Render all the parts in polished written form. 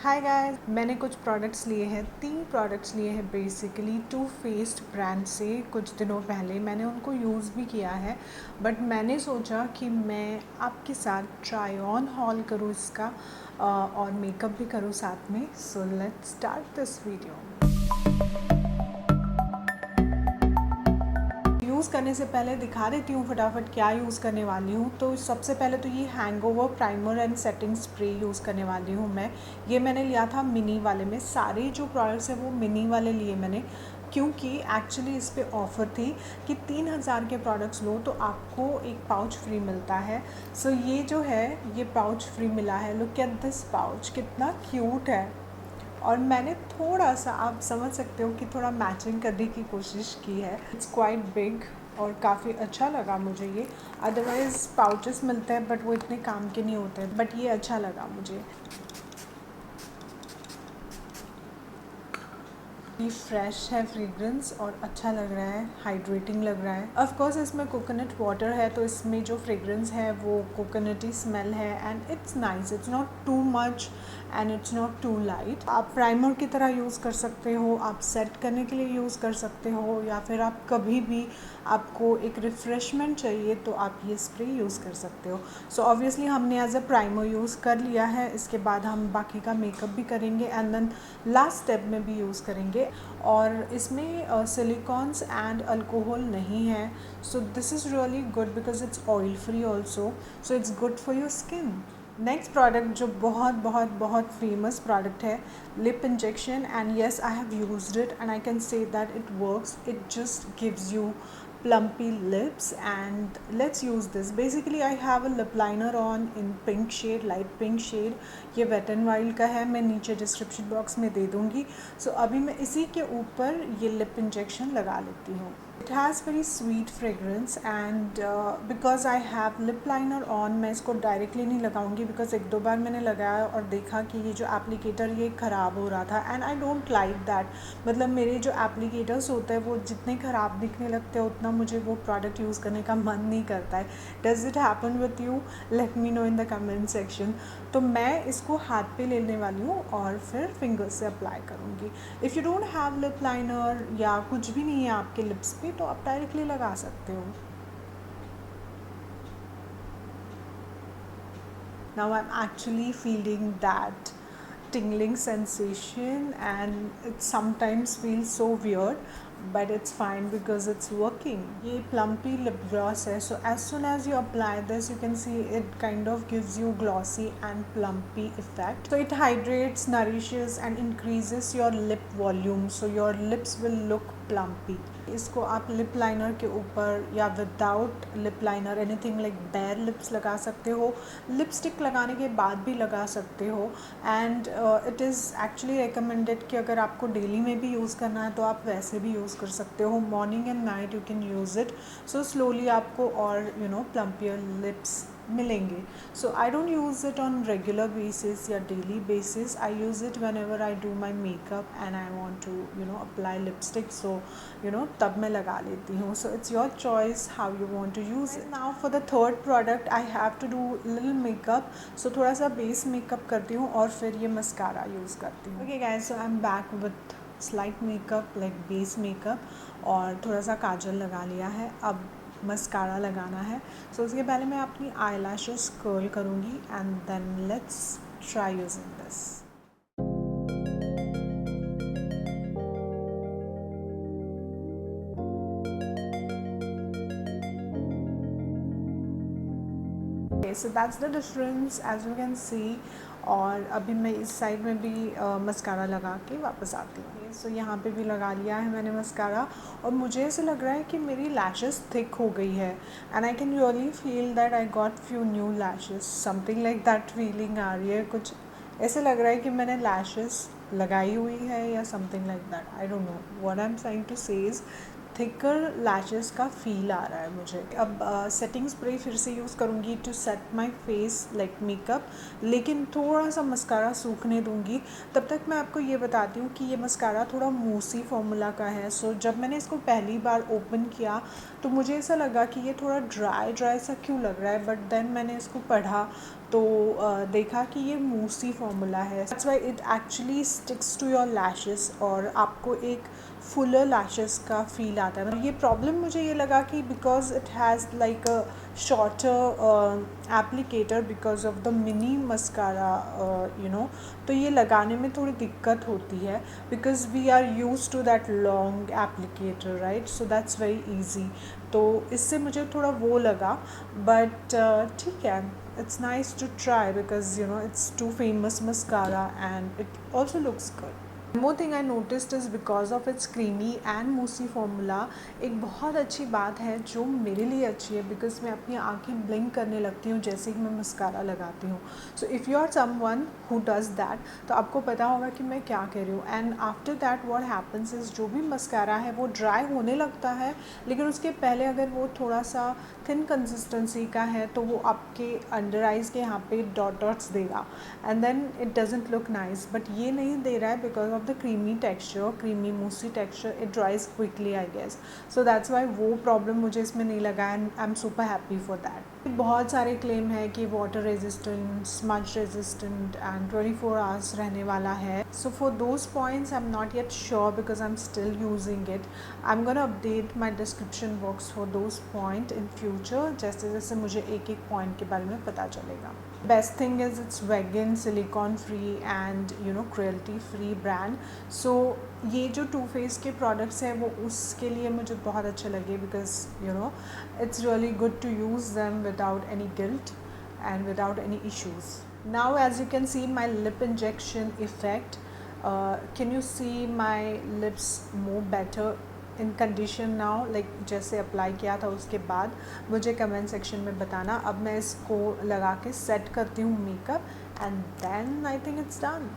Hi guys, मैंने कुछ products लिए हैं, 3 प्रोडक्ट्स लिए हैं बेसिकली टू फेस्ड ब्रांड से। कुछ दिनों पहले मैंने उनको यूज़ भी किया है, बट मैंने सोचा कि मैं आपके साथ ट्राई ऑन हॉल करूँ इसका और मेकअप भी करूँ साथ में। So let's start this video. Use करने से पहले दिखा देती हूँ फटाफट क्या यूज़ करने वाली हूँ। तो सबसे पहले तो ये hangover primer and setting spray use करने वाली हूँ मैं। ये मैंने लिया था मिनी वाले में, सारे जो प्रोडक्ट्स हैं वो मिनी वाले लिए मैंने, क्योंकि एक्चुअली इस पर ऑफ़र थी कि 3000 के प्रोडक्ट्स लो तो आपको एक पाउच फ्री मिलता है। सो ये जो है ये पाउच फ्री मिला है। लुक एट दिस पाउच, कितना क्यूट है। और मैंने थोड़ा सा, आप समझ सकते हो कि थोड़ा मैचिंग करने की कोशिश की है। इट्स क्वाइट बिग और काफ़ी अच्छा लगा मुझे ये। अदरवाइज़ पाउचेस मिलते हैं बट वो इतने काम के नहीं होते, बट ये अच्छा लगा मुझे। ये फ्रेश है फ्रेग्रेंस और अच्छा लग रहा है, हाइड्रेटिंग लग रहा है। ऑफ कोर्स इसमें कोकोनट वाटर है तो इसमें जो फ्रेग्रेंस है वो कोकोनटी स्मेल है and it's nice. It's not too much and it's not too light. आप प्राइमर की तरह यूज़ कर सकते हो, आप सेट करने के लिए यूज़ कर सकते हो, या फिर आप कभी भी आपको एक रिफ़्रेशमेंट चाहिए तो आप ये स्प्रे यूज़ कर सकते हो। सो ऑब्वियसली हमने एज अ प्राइमर यूज़ कर लिया है, इसके बाद हम बाकी का मेकअप भी करेंगे एंड देन लास्ट स्टेप में भी यूज़ करेंगे। और इसमें सिलिकॉन्स एंड अल्कोहल नहीं है। So this is really good because it's oil free also, so it's good for your skin. Next product जो बहुत बहुत बहुत फेमस प्रोडक्ट है, lip injection, and yes I have used it and I can say that it works. It just gives you plumpy lips and let's use this. Basically I have a lip liner on in pink shade, light pink shade. ये Wet n Wild का है, मैं नीचे description box में दे दूँगी। सो अभी मैं इसी के ऊपर ये लिप इंजेक्शन लगा लेती हूँ। It has very sweet fragrance and because I have lip liner on, मैं इसको डायरेक्टली नहीं लगाऊंगी बिकॉज एक दो बार मैंने लगाया और देखा कि ये जो एप्लीकेटर ये ख़राब हो रहा था and I don't like that. मतलब मेरे जो एप्लीकेटर्स होते हैं वो जितने ख़राब दिखने लगते हैं उतना मुझे वो प्रोडक्ट यूज़ करने का मन नहीं करता है। Does it happen with you? Let me know in the comment section. तो मैं इसको हाथ पे लेने वाली हूँ और फिर फिंगर से अप्लाई करूँगी। If you don't have lip liner या कुछ भी नहीं है आपके लिप्स पे तो आप डायरेक्टली लगा सकते हो। Now I'm actually feeling that tingling sensation and it sometimes feels so weird, but it's fine because it's working. ये plumpy lip gloss है, so as soon as you apply this you can see it kind of gives you glossy and plumpy effect. So it hydrates, nourishes and increases your lip volume, so your lips will look plumpy. इसको आप lip liner के ऊपर या without lip liner anything like bare lips लगा सकते हो, lipstick लगाने के बाद भी लगा सकते हो। And it is actually recommended कि अगर आपको डेली में भी यूज़ करना है तो आप वैसे भी यूज़ कर सकते हो, morning and night you can use it. So slowly आपको और प्लम्पियर लिप्स मिलेंगे। So I don't use it on regular basis या daily basis, I use it whenever I do my makeup and I want to apply lipstick, so तब मैं लगा लेती हूँ। So it's your choice how you want to use it. Now for the third product I have to do little makeup, सो थोड़ा सा base makeup करती हूँ और फिर ये मस्कारा यूज़ करती हूँ। Okay guys, so I am back with slight makeup like base makeup और थोड़ा सा काजल लगा लिया है, अब मस्कारा लगाना है। सो उसके पहले मैं अपनी आई लैशेस कर्ल करूँगी and then let's try using this. So that's the difference as you can see. और अभी मैं इस साइड में भी मस्कारा लगा के वापस आती हूँ। सो यहाँ पे भी लगा लिया है मैंने मस्कारा और मुझे ऐसे लग रहा है कि मेरी लैशेस थिक हो गई है and I can really feel that I got few new lashes, something like that feeling आ रही है। कुछ ऐसे लग रहा है कि मैंने लैशेस लगाई हुई है या something like that, I don't know what I am trying to say is thicker lashes का फील आ रहा है मुझे। अब सेटिंग स्प्रे फिर से यूज़ करूँगी to set my face like makeup, लेकिन थोड़ा सा मस्कारा सूखने दूँगी। तब तक मैं आपको ये बताती हूँ कि ये मस्कारा थोड़ा मूसी फॉर्मूला का है। सो जब मैंने इसको पहली बार ओपन किया तो मुझे ऐसा लगा कि ये थोड़ा ड्राई सा क्यों लग रहा है, बट देन मैंने इसको पढ़ा तो देखा कि ये मूसी फॉर्मूला है, that's why it actually sticks to your lashes और आपको एक फुलर लैशेस का फील आता है। ये प्रॉब्लम मुझे ये लगा कि because it has like a shorter applicator because of the mini mascara तो ये लगाने में थोड़ी दिक्कत होती है because we are used to that long applicator, right? So that's very easy. तो इससे मुझे थोड़ा वो लगा, बट ठीक है, it's nice to try because it's too famous mascara and it also looks good. One more thing I noticed is because of its creamy and moussey formula, एक बहुत अच्छी बात है जो मेरे लिए अच्छी है बिकॉज मैं अपनी आँखें ब्लिंक करने लगती हूँ जैसे ही मैं मस्कारा लगाती हूँ। So if you are someone who does that तो आपको पता होगा कि मैं क्या कह रही हूँ। And after that what happens is जो भी मस्कारा है वो ड्राई होने लगता है, लेकिन उसके पहले अगर वो थोड़ा सा थिन कंसिस्टेंसी का है तो वो आपके अंडर आइज़ के यहाँ पे डॉट्स देगा and then it doesn't look nice. But ये नहीं दे रहा है because of the creamy texture, creamy mousse texture, it dries quickly I guess. So that's why वो प्रॉब्लम मुझे इसमें नहीं लगा and I am super happy for that. बहुत सारे क्लेम है कि water resistant, smudge resistant and 24 hours रहने वाला है। So for those points I am not yet sure because I am still using it. I am gonna update my description box for those point in future, जैसे जैसे मुझे एक एक point के बारे में पता चलेगा। Best thing is it's vegan, silicone free and cruelty free brand. So ये जो टू फेस के प्रोडक्ट्स हैं वो उसके लिए मुझे बहुत अच्छे लगे because it's really good to use them without any guilt and without any issues. Now as you can see my lip injection effect, can you see my lips more better in condition now, like जैसे apply किया था उसके बाद मुझे comment section में बताना। अब मैं इसको लगा के सेट करती हूँ makeup and then I think it's done.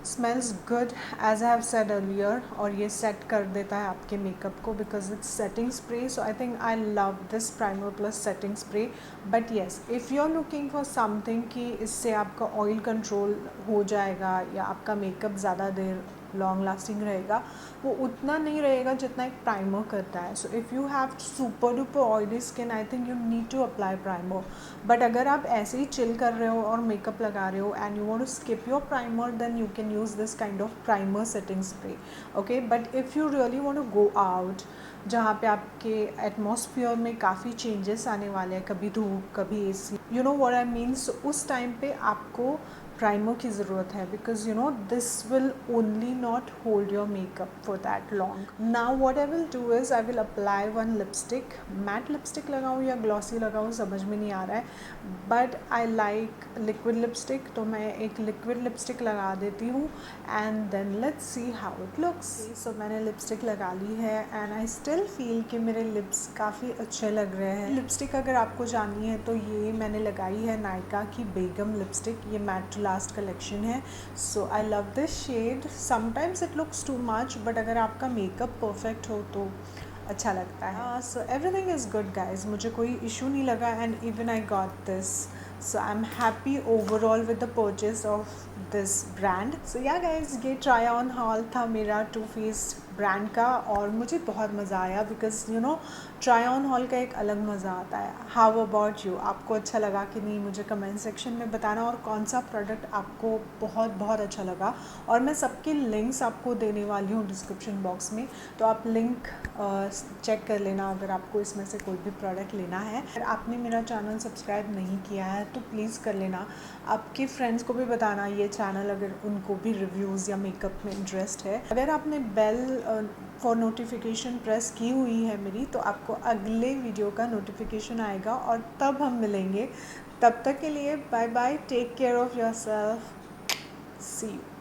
Smells good as I have said earlier, और ये सेट कर देता है आपके मेकअप को because it's setting spray. So I think I love this primer plus setting spray. But yes, if you are looking for something कि इससे आपका ऑयल कंट्रोल हो जाएगा या आपका मेकअप ज़्यादा देर लॉन्ग लास्टिंग रहेगा, वो उतना नहीं रहेगा जितना एक प्राइमर करता है। So if you have super duper oily skin I think you need to apply primer. But अगर आप ऐसे ही चिल कर रहे हो और मेकअप लगा रहे हो and you want to skip your primer, then you can use this kind of primer setting spray, okay. But if you really want to go out जहाँ पे आपके एटमॉस्फेयर में काफ़ी चेंजेस आने वाले हैं, कभी धूप कभी AC, you know what I mean, so उस टाइम पे आपको प्राइमर की ज़रूरत है because this will only not hold your makeup for that long. Now what I will do is I will apply one lipstick. Matte lipstick लगाऊँ या glossy लगाऊँ समझ में नहीं आ रहा है, but I like liquid lipstick, तो मैं एक लिक्विड लिपस्टिक लगा देती हूँ and then let's see how it looks. So मैंने लिपस्टिक लगा ली है एंड आई स्टिल फील कि मेरे लिप्स काफ़ी अच्छे लग रहे हैं। लिपस्टिक अगर आपको जाननी है तो ये मैंने लगाई है नायका की बेगम लिपस्टिक, ये मैट लास्ट कलेक्शन है। So I love this shade. Sometimes it looks too much, but अगर आपका मेकअप परफेक्ट हो तो अच्छा लगता है। So everything is good guys, मुझे कोई इशू नहीं लगा and even I got this. So I am happy overall with the purchase of this brand. So yeah guys, ये ट्राई ऑन हॉल था मेरा टू फेस ब्रांड का और मुझे बहुत मज़ा आया बिकॉज ट्राई ऑन हॉल का एक अलग मज़ा आता है। हाउ अबाउट यू, आपको अच्छा लगा कि नहीं मुझे कमेंट सेक्शन में बताना, और कौन सा प्रोडक्ट आपको बहुत बहुत अच्छा लगा। और मैं सबके लिंक्स आपको देने वाली हूँ डिस्क्रिप्शन बॉक्स में, तो आप लिंक चेक कर लेना अगर आपको इसमें से कोई भी प्रोडक्ट लेना है। अगर आपने मेरा चैनल सब्सक्राइब नहीं किया है तो प्लीज़ कर लेना। आपके फ्रेंड्स को भी बताना ये चैनल अगर उनको भी रिव्यूज़ या मेकअप में इंटरेस्ट है। अगर आपने बेल फॉर नोटिफिकेशन प्रेस की हुई है मेरी, तो आपको अगले वीडियो का नोटिफिकेशन आएगा और तब हम मिलेंगे। तब तक के लिए bye bye, take care of yourself, see you.